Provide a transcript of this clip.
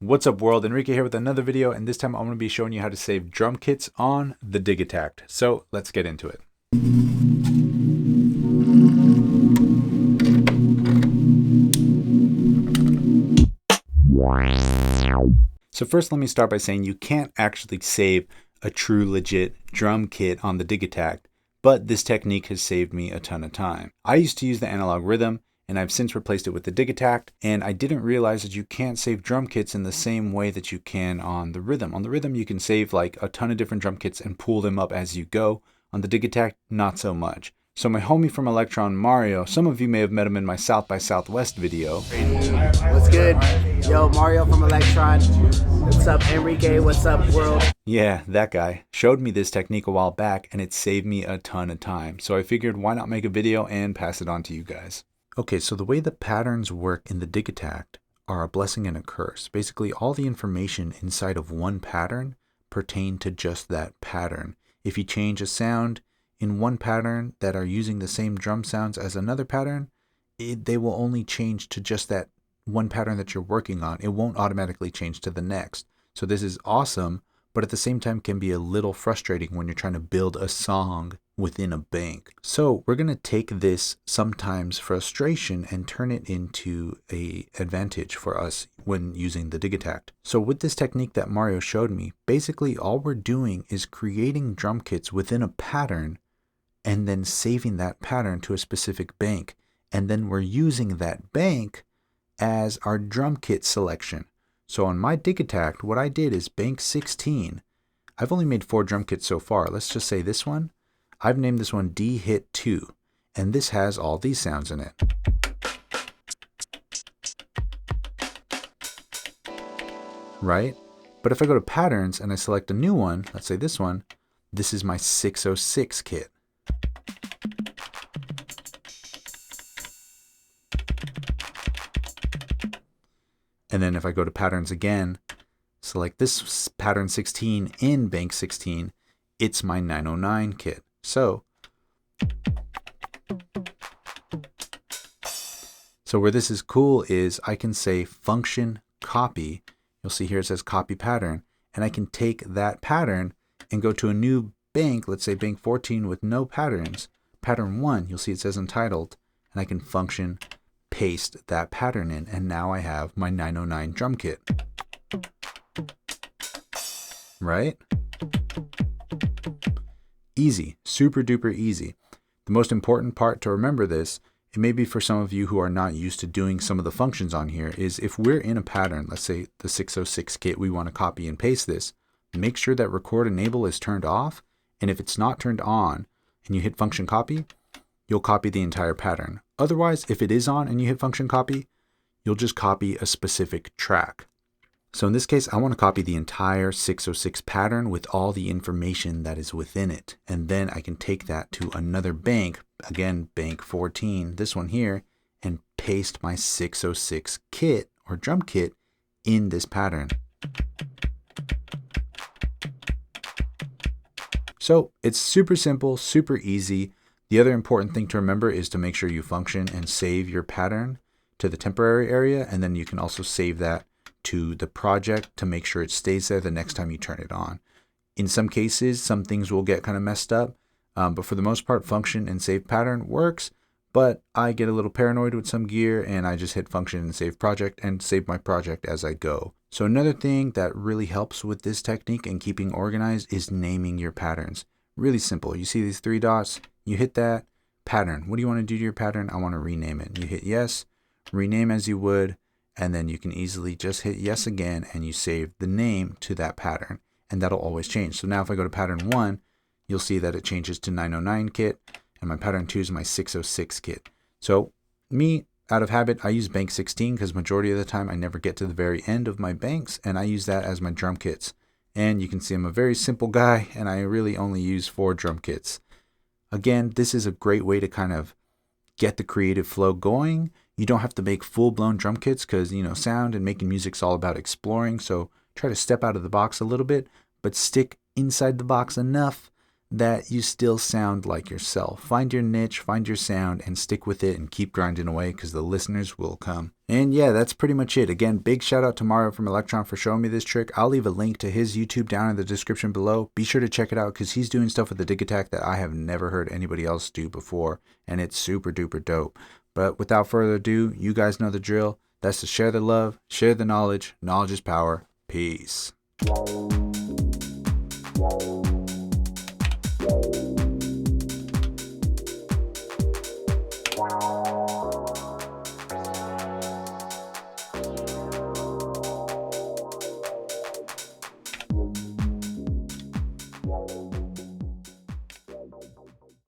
What's up world, Enrique here with another video, and this time I'm going to be showing you how to save drum kits on the Digitakt. So let's get into it. So first let me start by saying you can't actually save a true legit drum kit on the Digitakt, but this technique has saved me a ton of time. I used to use the analog rhythm, and I've since replaced it with the Digitakt, and I didn't realize that you can't save drum kits in the same way that you can on the rhythm. On the rhythm, you can save like a ton of different drum kits and pull them up as you go. On the Digitakt, not so much. So my homie from Elektron, Mario, some of you may have met him in my South by Southwest video. What's good? Yo, Mario from Elektron. What's up, Enrique? What's up, world? Yeah, that guy showed me this technique a while back, and it saved me a ton of time. So I figured why not make a video and pass it on to you guys. Okay, so the way the patterns work in the Digitakt are a blessing and a curse. Basically, all the information inside of one pattern pertain to just that pattern. If you change a sound in one pattern that are using the same drum sounds as another pattern, they will only change to just that one pattern that you're working on. It won't automatically change to the next. So this is awesome, but at the same time can be a little frustrating when you're trying to build a song within a bank. So we're going to take this sometimes frustration and turn it into an advantage for us when using the Digitakt. So with this technique that Mario showed me, basically all we're doing is creating drum kits within a pattern and then saving that pattern to a specific bank. And then we're using that bank as our drum kit selection. So on my Digitakt, what I did is bank 16. I've only made 4 drum kits so far. Let's just say this one. I've named this one D Hit 2, and this has all these sounds in it. Right? But if I go to patterns and I select a new one, let's say this one, this is my 606 kit. And then if I go to patterns again, select this pattern 16 in bank 16, it's my 909 kit. So where this is cool is I can say function copy. You'll see here it says copy pattern, and I can take that pattern and go to a new bank, let's say bank 14 with no patterns, pattern 1, you'll see it says untitled, and I can function paste that pattern in, and now I have my 909 drum kit. Right? Easy, super duper easy. The most important part to remember this, it may be for some of you who are not used to doing some of the functions on here, is if we're in a pattern, let's say the 606 kit, we want to copy and paste this, make sure that record enable is turned off, and if it's not turned on and you hit function copy, you'll copy the entire pattern. Otherwise, if it is on and you hit function copy, you'll just copy a specific track. So in this case, I want to copy the entire 606 pattern with all the information that is within it. And then I can take that to another bank, again, bank 14, this one here, and paste my 606 kit or drum kit in this pattern. So it's super simple, super easy. The other important thing to remember is to make sure you function and save your pattern to the temporary area, and then you can also save that to the project to make sure it stays there the next time you turn it on. In some cases, some things will get kind of messed up, but for the most part, function and save pattern works, but I get a little paranoid with some gear and I just hit function and save project and save my project as I go. So another thing that really helps with this technique and keeping organized is naming your patterns. Really simple. You see these 3 dots, you hit that, pattern. What do you want to do to your pattern? I want to rename it. You hit yes, rename as you would, and then you can easily just hit yes again and you save the name to that pattern, and that'll always change. So now if I go to pattern 1, you'll see that it changes to 909 kit, and my pattern 2 is my 606 kit. So me, out of habit, I use bank 16 because majority of the time I never get to the very end of my banks, and I use that as my drum kits. And you can see I'm a very simple guy, and I really only use 4 drum kits. Again, this is a great way to kind of get the creative flow going. You don't have to make full-blown drum kits because, sound and making music's all about exploring. So try to step out of the box a little bit, but stick inside the box enough that you still sound like yourself. Find your niche, find your sound, and stick with it and keep grinding away because the listeners will come. And yeah, that's pretty much it. Again, big shout out to Mario from Elektron for showing me this trick. I'll leave a link to his YouTube down in the description below. Be sure to check it out because he's doing stuff with the Digitakt that I have never heard anybody else do before, and it's super duper dope. But without further ado, you guys know the drill. That's to share the love, share the knowledge. Knowledge is power. Peace.